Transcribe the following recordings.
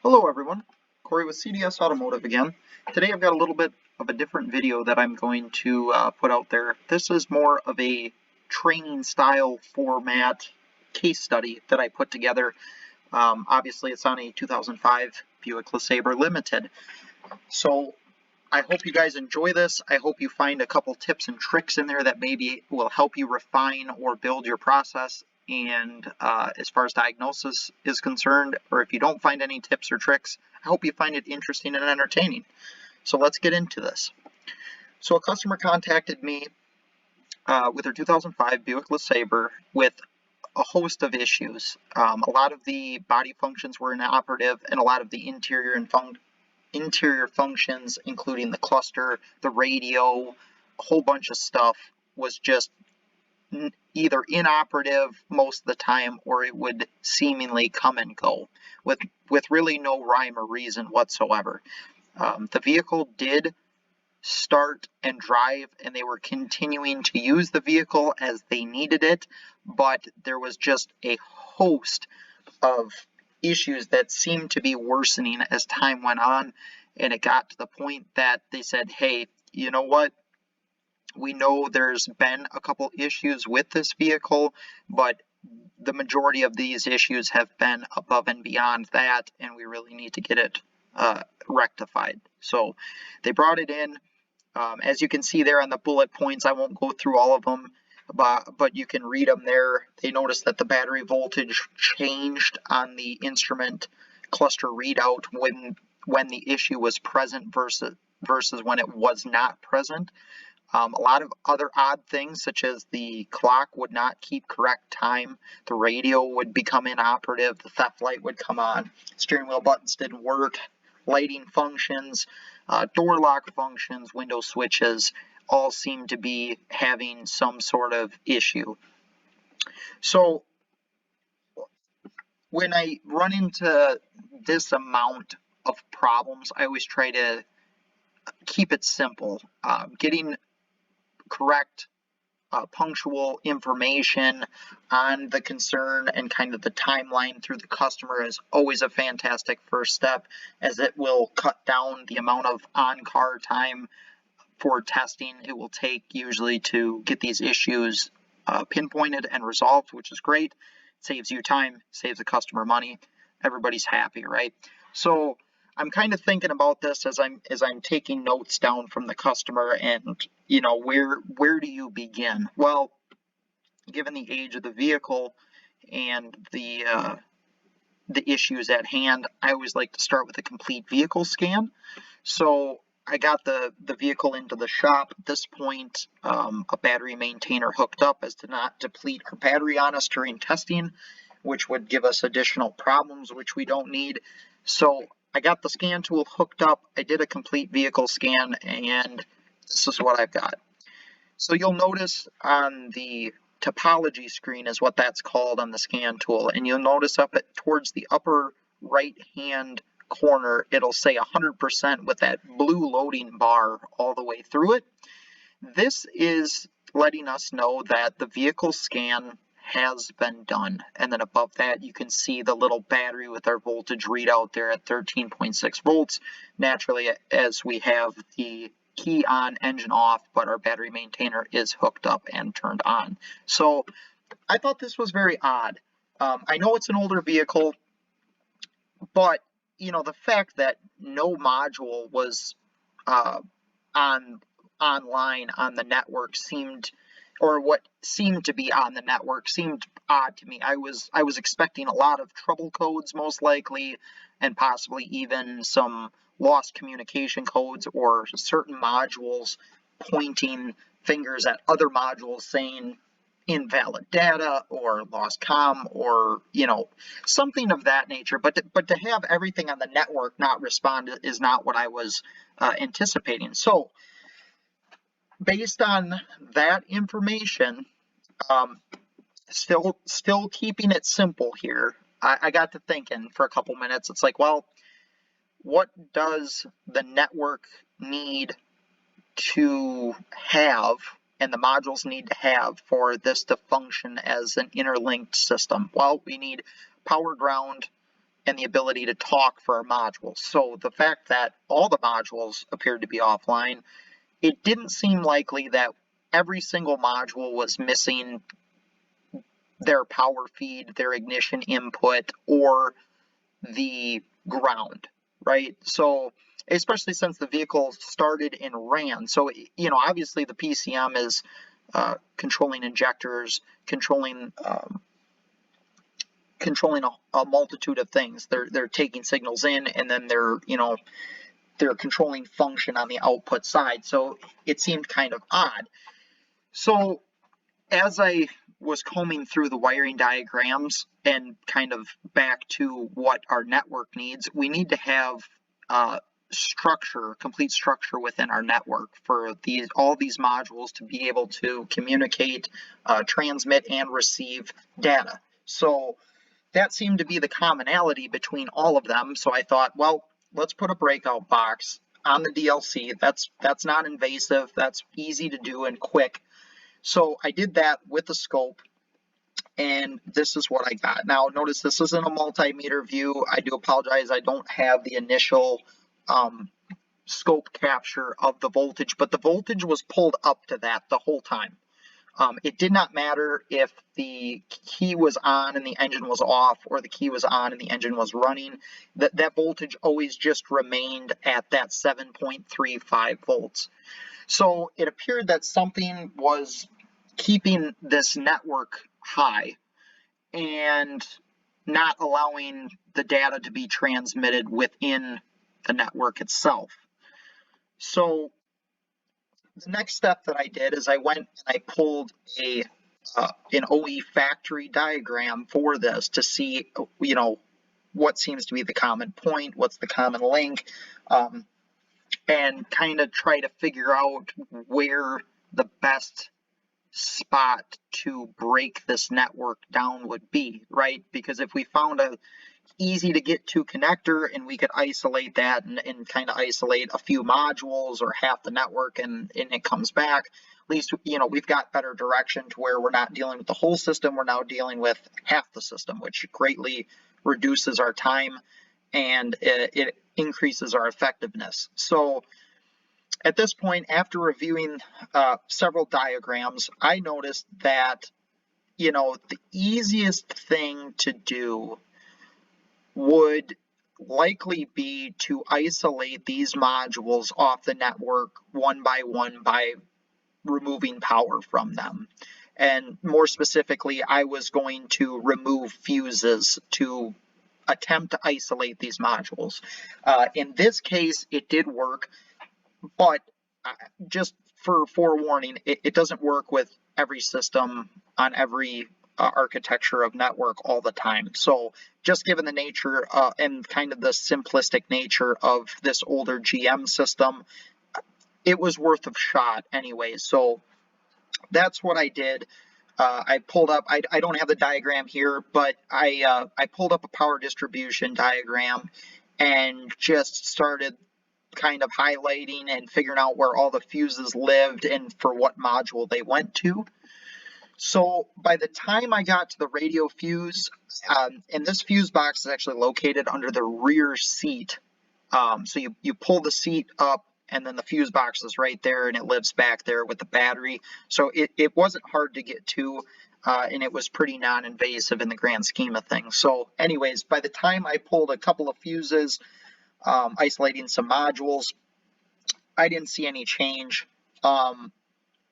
Hello everyone, Corey with CDS Automotive again. Today I've got a little bit of a different video that I'm going to put out there. This is more of a training style format case study that I put together. Obviously it's on a 2005 Buick Lesabre Limited. So I hope you guys enjoy this. I hope you find a couple tips and tricks in there that maybe will help you refine or build your process. And as far as diagnosis is concerned, or if you don't find any tips or tricks, I hope you find it interesting and entertaining. So let's get into this. So a customer contacted me with their 2005 Buick LeSabre with a host of issues. A lot of the body functions were inoperative, and a lot of the interior functions, including the cluster, the radio, a whole bunch of stuff was just either inoperative most of the time, or it would seemingly come and go with really no rhyme or reason whatsoever. The vehicle did start and drive, and they were continuing to use the vehicle as they needed it, but there was just a host of issues that seemed to be worsening as time went on, and it got to the point that they said, hey, you know what? We know there's been a couple issues with this vehicle, but the majority of these issues have been above and beyond that, and we really need to get it rectified. So they brought it in. As you can see there on the bullet points, I won't go through all of them, but you can read them there. They noticed that the battery voltage changed on the instrument cluster readout when the issue was present versus when it was not present. A lot of other odd things, such as the clock would not keep correct time, the radio would become inoperative, the theft light would come on, steering wheel buttons didn't work, lighting functions, door lock functions, window switches, all seem to be having some sort of issue. So when I run into this amount of problems, I always try to keep it simple. Getting correct punctual information on the concern and kind of the timeline through the customer is always a fantastic first step, as it will cut down the amount of on-car time for testing it will take usually to get these issues pinpointed and resolved, which is great. It saves you time, saves the customer money, everybody's happy, right? So I'm kind of thinking about this as I'm taking notes down from the customer, and you know, where do you begin? Well, given the age of the vehicle and the issues at hand, I always like to start with a complete vehicle scan. So I got the vehicle into the shop. At this point, a battery maintainer hooked up as to not deplete our battery on us during testing, which would give us additional problems, which we don't need. So I got the scan tool hooked up, I did a complete vehicle scan, and this is what I've got. So you'll notice on the topology screen is what that's called on the scan tool, and you'll notice towards the upper right hand corner, it'll say 100% with that blue loading bar all the way through it. This is letting us know that the vehicle scan has been done, and then above that you can see the little battery with our voltage readout there at 13.6 volts, naturally, as we have the key on, engine off, but our battery maintainer is hooked up and turned on. So I thought this was very odd. I know it's an older vehicle, but you know, the fact that no module was online on the network seemed, or what seemed to be on the network seemed odd to me. I was expecting a lot of trouble codes, most likely, and possibly even some lost communication codes or certain modules pointing fingers at other modules saying invalid data or lost comm, or you know, something of that nature. But to have everything on the network not respond is not what I was anticipating. So based on that information, still keeping it simple here, I got to thinking for a couple minutes. It's like, well, what does the network need to have, and the modules need to have, for this to function as an interlinked system? Well, we need power, ground, and the ability to talk for our modules. So the fact that all the modules appeared to be offline, it didn't seem likely that every single module was missing their power feed, their ignition input, or the ground, right? So especially since the vehicle started and ran. So, obviously the PCM is controlling injectors, controlling a multitude of things. They're taking signals in, and then they're controlling function on the output side. So it seemed kind of odd. So as I was combing through the wiring diagrams and kind of back to what our network needs, we need to have complete structure within our network for all these modules to be able to communicate, transmit, and receive data. So that seemed to be the commonality between all of them. So I thought, well, let's put a breakout box on the DLC. That's not invasive. That's easy to do and quick. So I did that with the scope, and this is what I got. Now notice this isn't a multimeter view. I do apologize, I don't have the initial scope capture of the voltage, but the voltage was pulled up to that the whole time. It did not matter if the key was on and the engine was off, or the key was on and the engine was running. That voltage always just remained at that 7.35 volts. So it appeared that something was keeping this network high and not allowing the data to be transmitted within the network itself. So the next step that I did is I went and I pulled an OE factory diagram for this to see, what seems to be the common point, what's the common link, and kind of try to figure out where the best spot to break this network down would be, right? Because if we found a easy to get to connector and we could isolate that and kind of isolate a few modules or half the network and it comes back, at least, we've got better direction to where we're not dealing with the whole system. We're now dealing with half the system, which greatly reduces our time and it increases our effectiveness. So at this point, after reviewing several diagrams, I noticed that, the easiest thing to do would likely be to isolate these modules off the network one by one by removing power from them. And more specifically, I was going to remove fuses to attempt to isolate these modules. In this case, it did work, but just for forewarning, it doesn't work with every system on every architecture of network all the time. So just given the nature and kind of the simplistic nature of this older GM system, it was worth a shot anyway. So that's what I did. I pulled up, I don't have the diagram here, but I pulled up a power distribution diagram and just started kind of highlighting and figuring out where all the fuses lived and for what module they went to. So by the time I got to the radio fuse, and this fuse box is actually located under the rear seat. So you pull the seat up and then the fuse box is right there and it lives back there with the battery. So it wasn't hard to get to, and it was pretty non-invasive in the grand scheme of things. So anyways, by the time I pulled a couple of fuses, isolating some modules, I didn't see any change,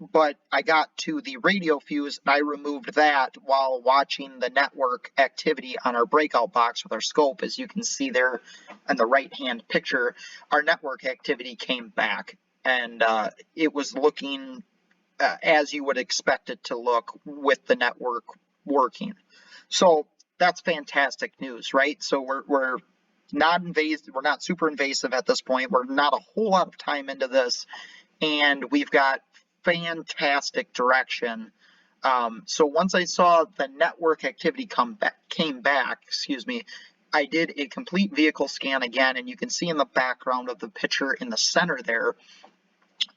but I got to the radio fuse and I removed that while watching the network activity on our breakout box with our scope. As you can see there in the right hand picture, our network activity came back and it was looking as you would expect it to look with the network working. So that's fantastic news, right? So we're not invasive, we're not super invasive at this point, we're not a whole lot of time into this, and we've got fantastic direction. So once I saw the network activity came back, I did a complete vehicle scan again, and you can see in the background of the picture in the center there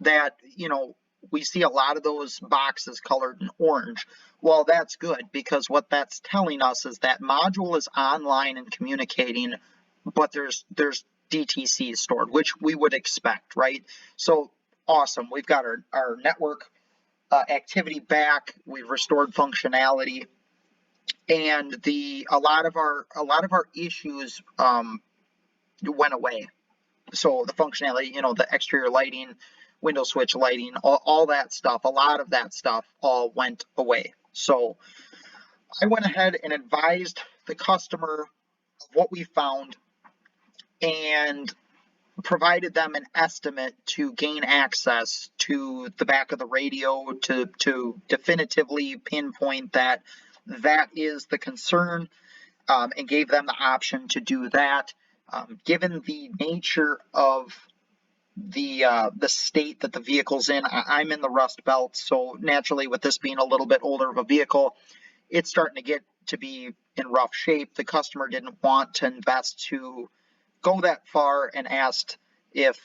that, we see a lot of those boxes colored in orange. Well, that's good, because what that's telling us is that module is online and communicating, but there's DTC stored, which we would expect, right? So awesome. We've got our network activity back. We've restored functionality, and a lot of our issues went away. So the functionality, the exterior lighting, window switch lighting, all that stuff, a lot of that stuff all went away. So I went ahead and advised the customer of what we found and provided them an estimate to gain access to the back of the radio to definitively pinpoint that is the concern, and gave them the option to do that. Given the nature of the state that the vehicle's in, I'm in the Rust Belt, so naturally, with this being a little bit older of a vehicle, it's starting to get to be in rough shape. The customer didn't want to invest to go that far and asked if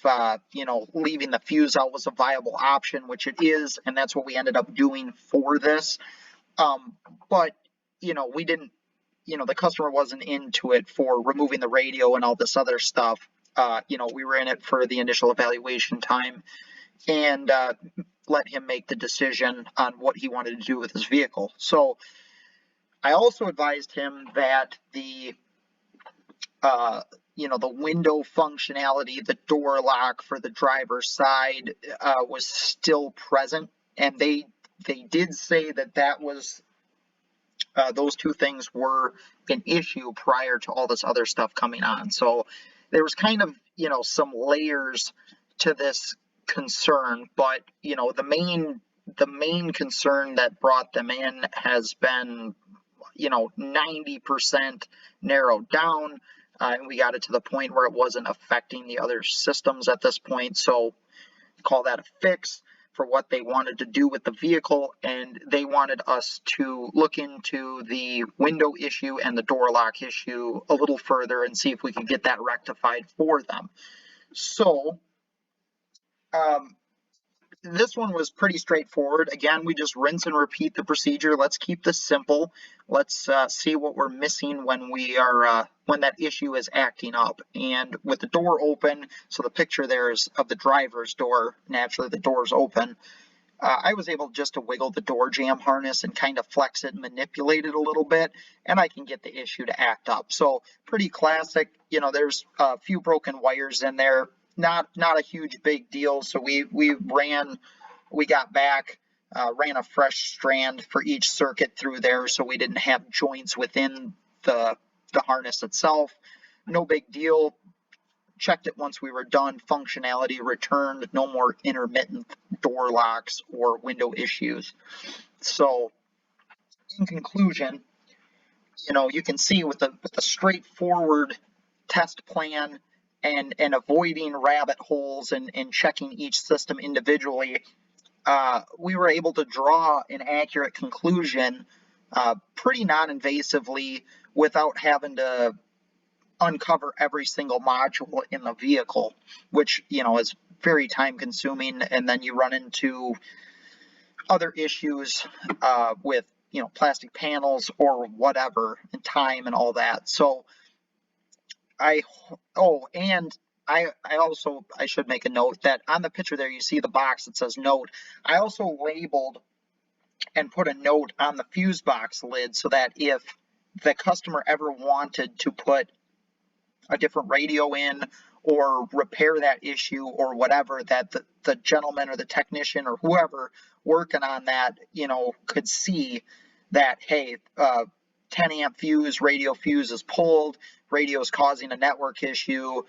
leaving the fuse out was a viable option, which it is, and that's what we ended up doing for this. But we didn't. The customer wasn't into it for removing the radio and all this other stuff. We were in it for the initial evaluation time, and let him make the decision on what he wanted to do with his vehicle. So I also advised him that the window functionality, the door lock for the driver's side was still present, and they did say that was those two things were an issue prior to all this other stuff coming on. So there was kind of, some layers to this concern, but, the main concern that brought them in has been, 90% narrowed down, and we got it to the point where it wasn't affecting the other systems at this point. So call that a fix for what they wanted to do with the vehicle, and they wanted us to look into the window issue and the door lock issue a little further and see if we could get that rectified for them. So this one was pretty straightforward. Again, we just rinse and repeat the procedure. Let's keep this simple. Let's see what we're missing when we are when that issue is acting up. And with the door open, so the picture there is of the driver's door. Naturally, the door's open. I was able just to wiggle the door jamb harness and kind of flex it and manipulate it a little bit, and I can get the issue to act up. So pretty classic. There's a few broken wires in there. Not a huge big deal. So we got back, ran a fresh strand for each circuit through there, so we didn't have joints within the harness itself. No big deal. Checked it once we were done. Functionality returned. No more intermittent door locks or window issues. So in conclusion, you can see with the straightforward test plan and avoiding rabbit holes and checking each system individually, we were able to draw an accurate conclusion pretty non-invasively without having to uncover every single module in the vehicle, which is very time consuming, and then you run into other issues with plastic panels or whatever, and time and all that. So I should make a note that on the picture there you see the box that says note. I also labeled and put a note on the fuse box lid so that if the customer ever wanted to put a different radio in or repair that issue or whatever, that the gentleman or the technician or whoever working on that, could see that, hey, 10 amp fuse, radio fuse is pulled, radio is causing a network issue.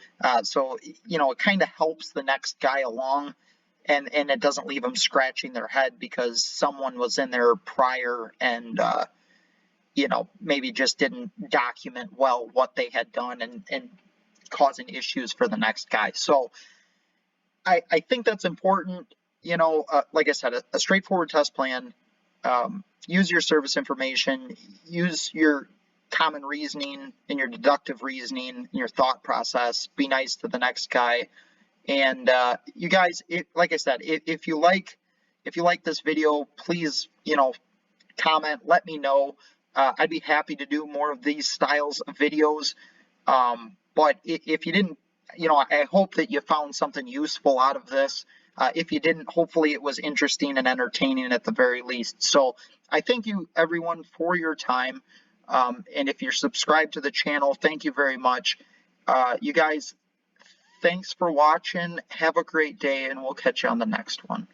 So, it kind of helps the next guy along, and it doesn't leave them scratching their head because someone was in there prior and, maybe just didn't document well what they had done and causing issues for the next guy. So I think that's important. Like I said, a straightforward test plan. Use your service information, use your common reasoning and your deductive reasoning and your thought process. Be nice to the next guy. And you guys, like I said, if you like if you like this video, please, comment, let me know. I'd be happy to do more of these styles of videos. But if you didn't, I hope that you found something useful out of this. If you didn't, hopefully it was interesting and entertaining at the very least. So I thank you everyone for your time. And if you're subscribed to the channel, thank you very much. You guys, thanks for watching. Have a great day, and we'll catch you on the next one.